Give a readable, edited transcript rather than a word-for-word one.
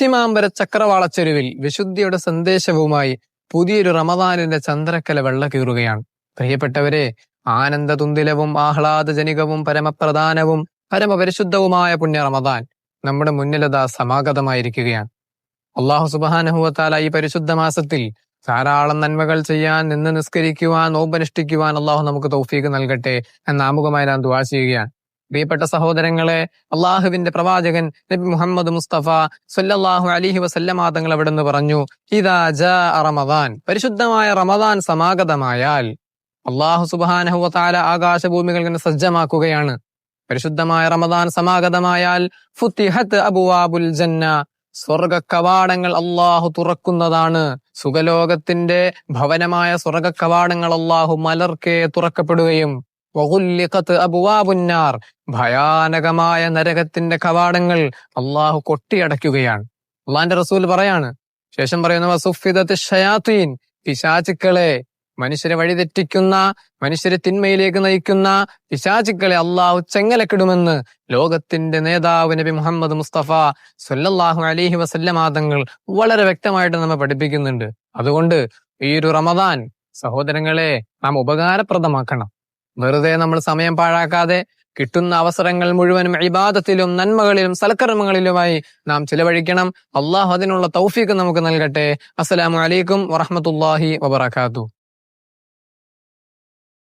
പശ്ചിമാംബര ചക്രവാളച്ചെരുവിൽ വിശുദ്ധിയുടെ സന്ദേശവുമായി പുതിയൊരു റമദാനിന്റെ ചന്ദ്രക്കല വെള്ളകീറുകയാണ്. പ്രിയപ്പെട്ടവരെ, ആനന്ദതുന്തിലവും ആഹ്ലാദജനികവും പരമപ്രധാനവും പരമപരിശുദ്ധവുമായ പുണ്യ റമദാൻ നമ്മുടെ മുന്നിലതാ സമാഗതമായിരിക്കുകയാണ്. അള്ളാഹു സുബ്ഹാനഹു വ തആല ഈ പരിശുദ്ധ മാസത്തിൽ ധാരാളം നന്മകൾ ചെയ്യാൻ, നിന്ന് നിസ്കരിക്കുവാൻ, നോമ്പനുഷ്ഠിക്കുവാൻ അള്ളാഹു നമുക്ക് തൗഫീഖ് നൽകട്ടെ എന്ന് ആമുഖമായി ഞാൻ ദുആ ചെയ്യുകയാണ്. പ്രിയപ്പെട്ട സഹോദരങ്ങളെ, അള്ളാഹുവിന്റെ പ്രവാചകൻ നബി മുഹമ്മദ് മുസ്തഫ സല്ലല്ലാഹു അലൈഹി വസല്ലമ തങ്ങൾ അവിടുന്ന് പറഞ്ഞു, ഇദാ ജാഅ റമദാൻ, പരിശുദ്ധമായ റമദാൻ സമാഗതമായാൽ അള്ളാഹു സുബ്ഹാനഹു വ തആല ആകാശഭൂമികൾ ഇങ്ങനെ സജ്ജമാക്കുകയാണ്. പരിശുദ്ധമായ റമദാൻ സമാഗതമായാൽ ഫുത്തിഹത്ത് അബ്വാബുൽ ജന്ന, സ്വർഗ കവാടങ്ങൾ അള്ളാഹു തുറക്കുന്നതാണ്. സുഖലോകത്തിന്റെ ഭവനമായ സ്വർഗ കവാടങ്ങൾ അള്ളാഹു മലർക്കെ തുറക്കപ്പെടുകയും വഗുല്ലിഖത് അബ്വാബുന്നാർ, ഭയാനകമായ നരകത്തിന്റെ കവാടങ്ങൾ അള്ളാഹു കൊട്ടിയടയ്ക്കുകയാണ്. അള്ളാന്റെ റസൂൽ പറയാണ്, ശേഷം പറയുന്നു വസുഫിദത്ത് ശയാത്തീൻ, പിശാചുക്കളെ, മനുഷ്യരെ വഴിതെറ്റിക്കുന്ന, മനുഷ്യരെ തിന്മയിലേക്ക് നയിക്കുന്ന പിശാചുക്കളെ അള്ളാഹു ചെങ്ങലക്കിടുമെന്ന് ലോകത്തിന്റെ നേതാവ് നബി മുഹമ്മദ് മുസ്തഫ സല്ലല്ലാഹു അലൈഹി വസല്ലമ തങ്ങൾ വളരെ വ്യക്തമായിട്ട് നമ്മെ പഠിപ്പിക്കുന്നുണ്ട്. അതുകൊണ്ട് ഈ ഒരു റമദാൻ സഹോദരങ്ങളെ നാം ഉപകാരപ്രദമാക്കണം. വെറുതെ നമ്മൾ സമയം പാഴാക്കാതെ കിട്ടുന്ന അവസരങ്ങൾ മുഴുവനും ഇബാദത്തിലും നന്മകളിലും സൽക്കർമ്മങ്ങളിലുമായി നാം ചിലവഴിക്കണം. അള്ളാഹു അതിനുള്ള തൗഫീഖ് നമുക്ക് നൽകട്ടെ. അസ്സലാമു അലൈക്കും വറഹ്മത്തുള്ളാഹി വബറകാതുഹു.